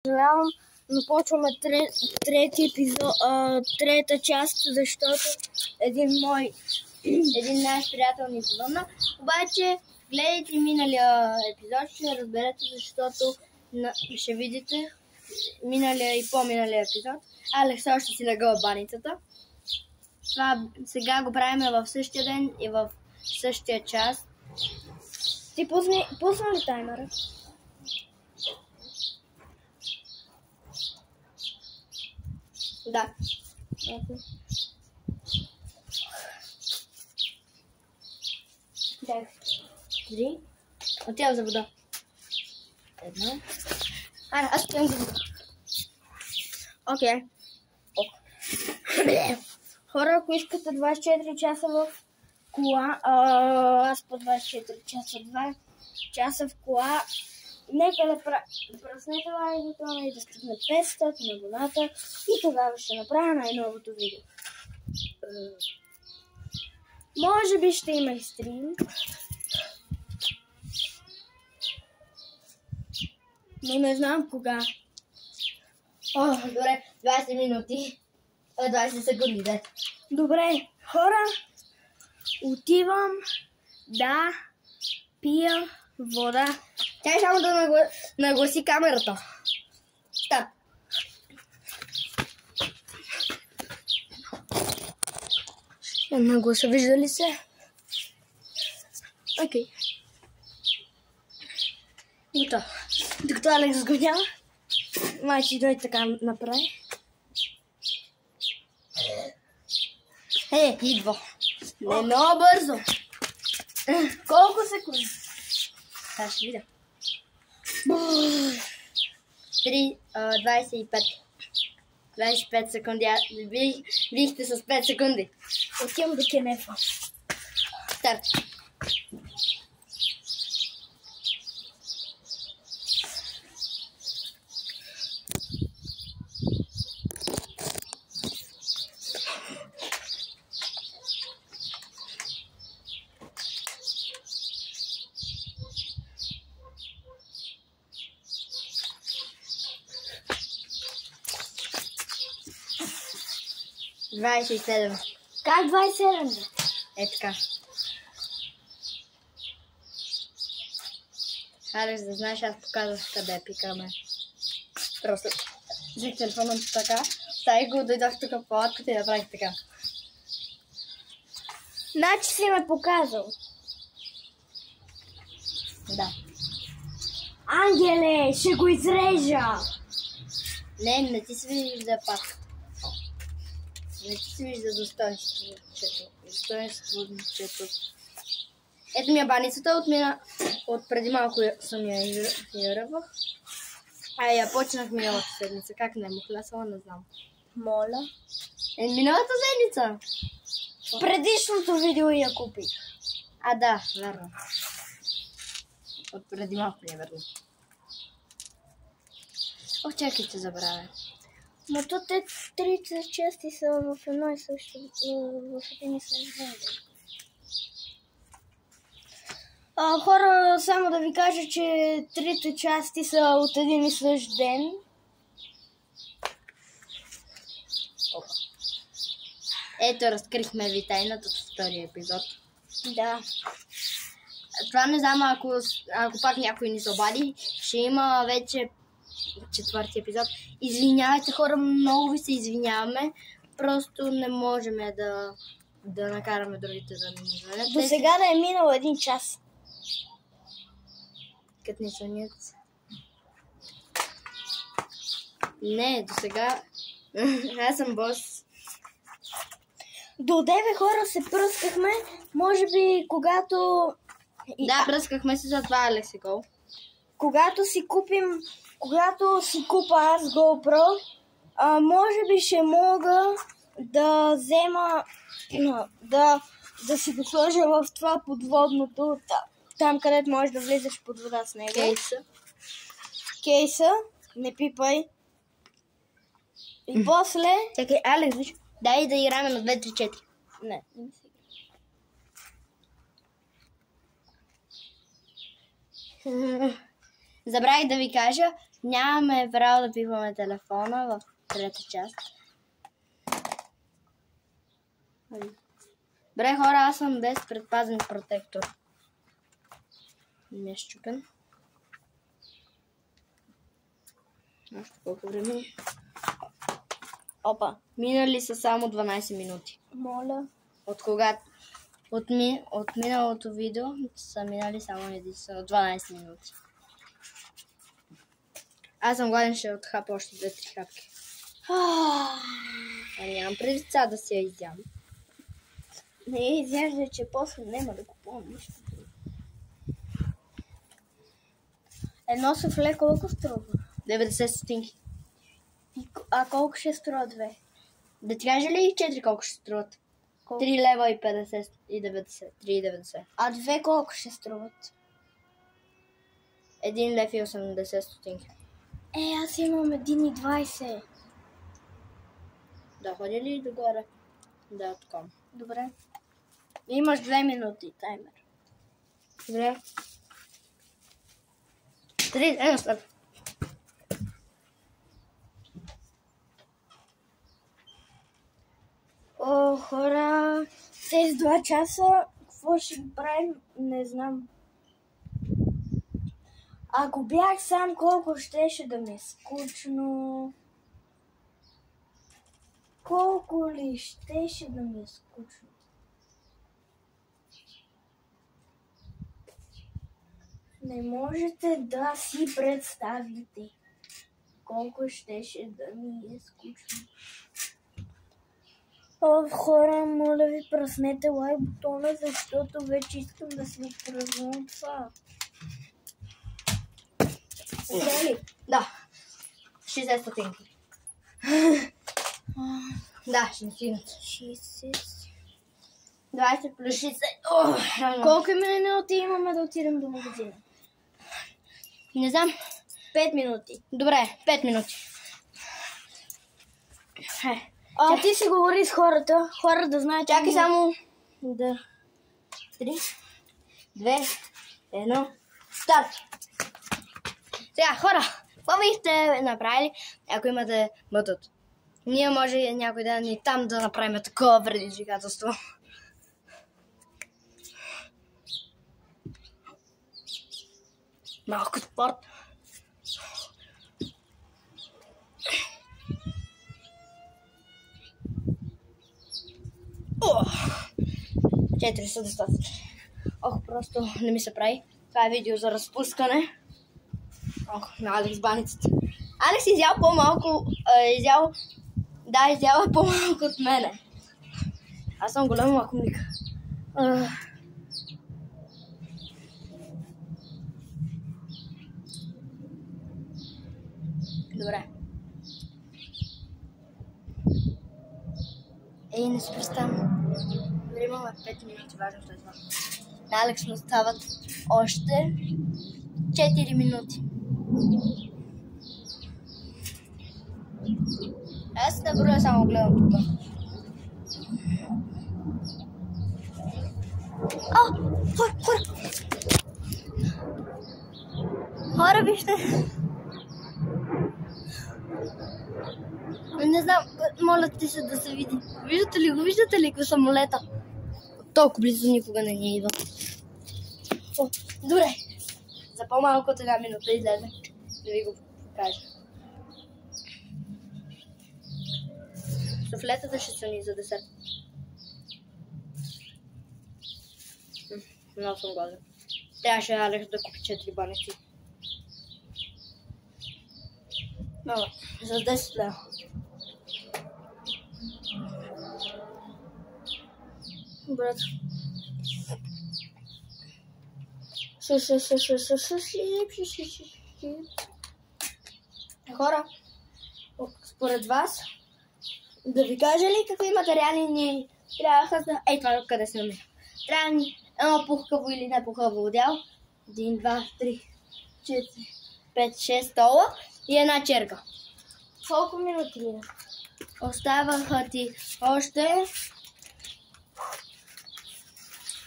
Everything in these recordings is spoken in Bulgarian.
Съжалявам, но почваме трета част, защото един наш приятел ни звънна. Обаче, гледайте миналия епизод, ще разберете, защото ще видите миналия и по-миналия епизод. Алекс още си легъл в баницата. Това сега го правим в същия ден и в същия час. Ти пусна ли таймера? Да. Три. Отивам за вода. Едно. Аз отивам за вода. Окей. Хора, ако искате 24 часа в кола, аз по 24 часа, 2 часа в кола, нека да пръснете лайкото и да стигне 500 на абоната и тогава ще направя най-новото видео. Може би ще има и стрим. Но не знам кога. Добре, 20 минути. 20 секунди, да. Добре, хора, отивам да пия вода. Тя е само да нагласи камерата. Старт. Ще нагласа, вижда ли се? Окей. Готово. Докато Алекс го няма, майче дойде така направи. Идва. Не много бързо. Колко секунди? Сега ще видя. 25. 25 секунди. Вижте с 5 секунди. Отивам до кенефа. Старт. Двадесет и седем. Как 27? Е така. Алекс, да знаеш, аз показах къде пикаме. Просто взех телефона така, ставих го, дойдох тук в палатката и направих така. Значи си ме показал. Да. Ангеле, ще го изрежа! Не ти се вижда пак. Не ти се вижда достоинството. Ето ми е баницата, от преди малко съм я ръвах. Я почнах миналата седмица. Как не му хлясала, не знам. Моля? Миналата седмица? В предишното видео я купих. Да, верно. От преди малко не е верно. Чакай, че забравя. Но то те трите части са в едно и също, в един и същ ден. Хора, само да ви кажа, че трите части са от един и същ ден. Ето, разкрихме ви тайната от втория епизод. Да. Това не знам, ако пак някой ни се обади, ще има вече четвърти епизод. Извинявайте, хора, много ви се извиняваме. Просто не можем да накараме другите да ни звънят. До сега да е минал 1 час. Като ни звънят. Не, до сега. Аз съм бос. До 9 хора се пръскахме. Може би когато... Да, пръскахме се, затова Алекс е гол. Когато си купа аз GoPro, може би ще мога да взема, да си го сложа в това подводното, там където можеш да влезеш под вода с него. Кейса, не пипай. И после... Чакай, Алекс, виж, дай да играме на 2-3-4. Не ми се игра. Забравих да ви кажа, Нямаме право да пипаме телефона в трета част. Добре, хора, аз съм без предпазен протектор. Не е щупен. Още колко време? Опа, минали са само 12 минути. Моля. От когато? От миналото видео са минали само единствено 12 минути. Аз съм гладен, ще отхапя още 2-3 хапки. Нямам преди сега да си я изям. Не изяжда, че после няма да купувам нищо. Едно суфле колко струва? 90 стотинки. А колко ще струва 2? Да ти кажа ли 4 колко ще струват? 3 лева и 50 и 90. 3,90. А 2 колко ще струват? 1 лев и 80 стотинки. Аз имам 1,20. Да ходя ли догоре? Да, така. Добре. Имаш 2 минути таймер. Добре. 3, след. О, хора, тези 2 часа, какво ще правим, не знам. Ако бях сам, колко щеше да ми е скучно. Колко ли щеше да ми е скучно. Не можете да си представите колко щеше да ми е скучно. О, хора, моля ви, пръснете лайк бутона, защото вече искам да си отпразнувам това. Да. 60 стотинки. Да, ще ми стигнат. 60. 20 плюс 60. Колко минути имаме да отидем до магазина? Не знам. 5 минути. Добре, 5 минути. Ти си говори с хората. Хора да знаят. Чакай само. Да. 3, 2, 1. Старт! Сега, хора, какво бихте направили, ако имате бътът? Ние може някой ден и там да направим такова предизвикателство. Малко спорт. О! 4 са достатъчни. Ох, просто не ми се прави. Това е видео за разпускане. Ох, на Алекс баницата. Алекс изял по-малко. Изял по-малко от мене. Аз съм голям лакомник. Добре. Не се представям. Добре, имаме 5 минути, важно след това. На Алекс му стават още 4 минути. Аз на броя само гледам тук. Хора! Хора, вижте! Не знам, моля ти се да се види. Виждате ли го самолета? Толкова близо никога не ни идва. Добре. За по-малко от 1 минута излезе. Да ви го покажа. Суфлетата ще са ни за десерт. Много съм гладен. Трябваше Алекс да купи 4 баници. За 10 лева. Брат. Хора, според вас, да ви кажа ли какви материали ни трябваха за... Това къде се намира. Трябва ни едно пухкаво или не пухкаво одеяло. 1, 2, 3, 4, 5, 6 стола и една черга. Колко минути мина? Оставаха ти още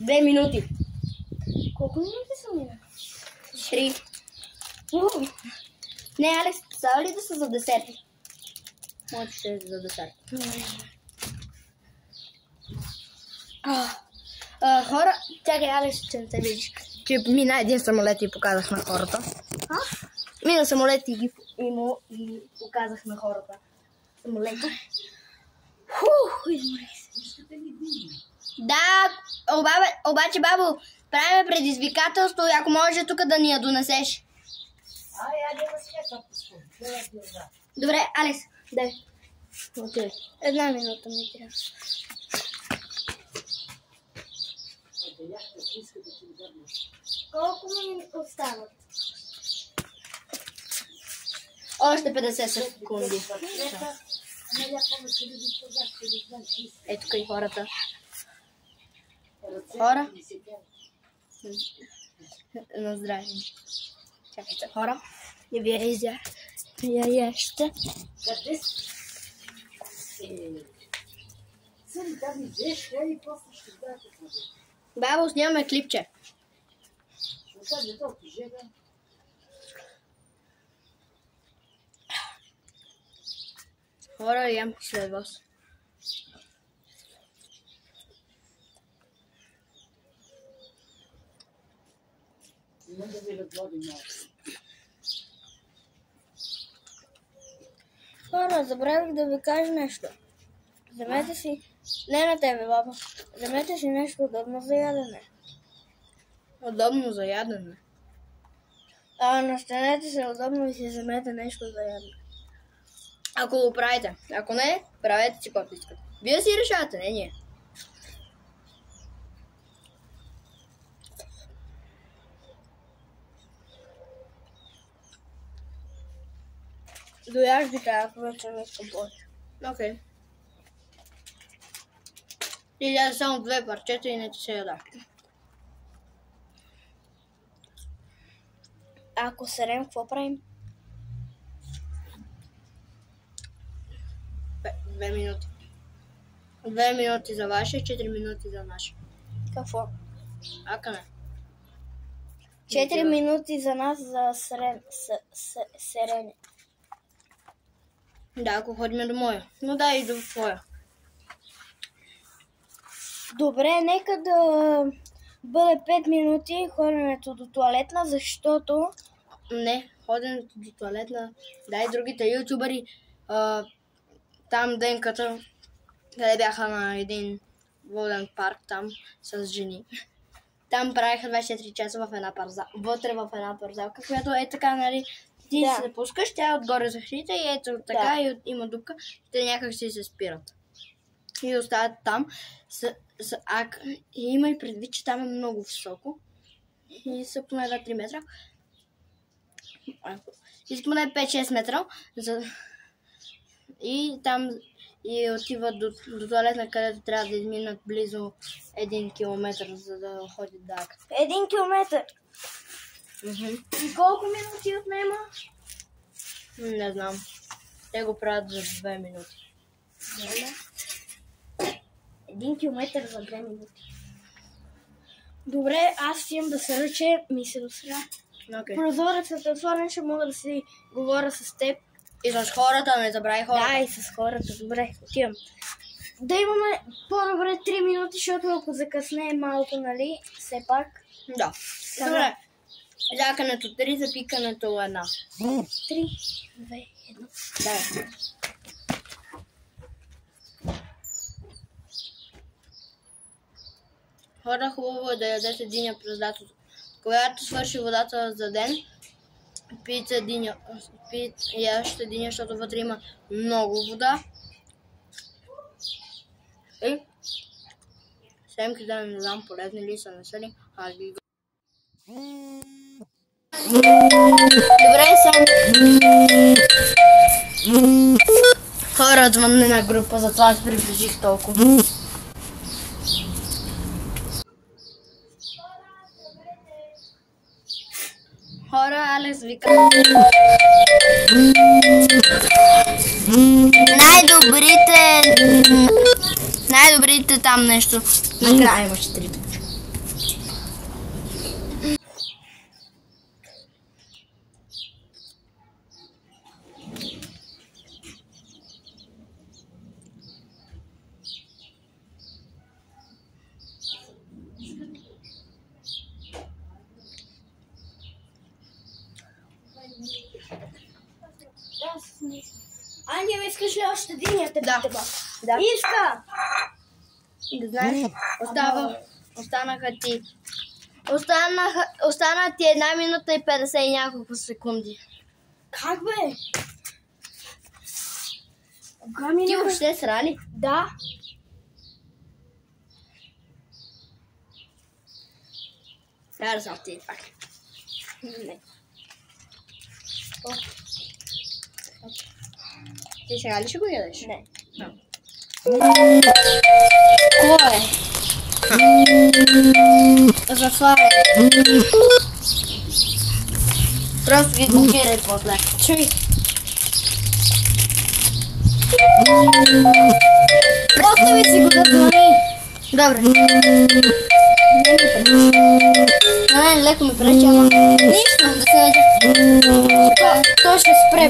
2 минути. Колко минути са мина? 3. Не, Алекс, става ли да са за десерти? Може ще е за десерт. Хора, чакай, Алекс, че не те видиш. Че мина един самолет и показах на хората. Мина самолет и показах на хората. Самолета. Изморих се. Да, обаче, бабо, правим предизвикателство и ако може тук да ни я донесеш. Добре, Алекс, дай. Окей. 1 минута ми трябва. Колко ми остават? Още 50 секунди. Ето тук и хората. Хора. На здраве. Чакайте, хора. Не вие яще. Бабо, снимаме клипче. Хора, ям след вас. Хора, забравих да ви кажа нещо. Вземете си, не на тебе, баба, вземете си нещо удобно за ядене. Удобно за ядене? Настанете се удобно и си вземете нещо за ядене. Ако го правите. Ако не, правете си каквото искате. Вие си решавате, не ние. Дояж би трябва, ако вече не искам повече. Окей. И ляда само 2 парчета и не ти се яда. Ако серем, какво правим? 2 минути. 2 минути за ваше, 4 минути за наше. Какво? Ака не. 4 минути за нас за серене. Да, ако ходим до моя. Но да, и до твоя. Добре, нека да бъде 5 минути ходенето до туалетна, защото... Не, ходенето до туалетна... Да, и другите ютубъри... Там денката, къде бяха на един воден парк там с жени. Там правиха 24 часа в една парзалка, вътре в една парзалка, която е така, нали, ти се пускаш, тя отгоре захрита и ето така и има дупка, и те някак си се спират. И остават там. И има и предвид, че там е много високо. И са поне 2-3 метра. Искам да е 5-6 метра. И там и отиват до туалетна, където трябва да изминат близо 1 километър, за да ходят да акат. 1 километър? И колко минути отнема? Не знам. Те го правят за 2 минути. 1 километър за 2 минути. Добре, аз имам да се ръча, ми се досега. Прозорецът е отворен, ще мога да си говоря с теб. И с хората, не забравяй хората. Да, и с хората. Добре, отивам. Да имаме по-добре 3 минути, защото ако закъснее малко, нали, все пак. Да. Добре. Лякането 3, запикането 1. 3, 2, 1. Да. Хора, хубаво е да ядете диня през лятото. Когато свърши водата за ден, пийте диня, ящите диня, защото вътре има много вода. И семките, не знам, полезни ли са, не са ли? Добре, съм. Хора, звънне на група, затова аз приближих толкова. Хора, Алекс вика. Най-добрите там нещо. Накрая имаше 3 точки. аз мисля. Ангел, искаш ли още един? Я те Да. питам. Да. Иска! Да знаеш, остана ти 1 минута и 50 и няколко секунди. Как бе? Кога Ти минаха? въобще срали? Да. Трябва да съм ти пак. Не. Ти сега ли ще го ядеш? Не. Кой е? Затваряй. Просто ги блокирай после. Чуй. Остави си го да звъни. Добре. Не, леко ми пречи, ама нищо, да се веде. То ще спре.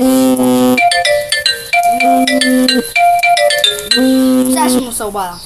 Сега ще му се обада.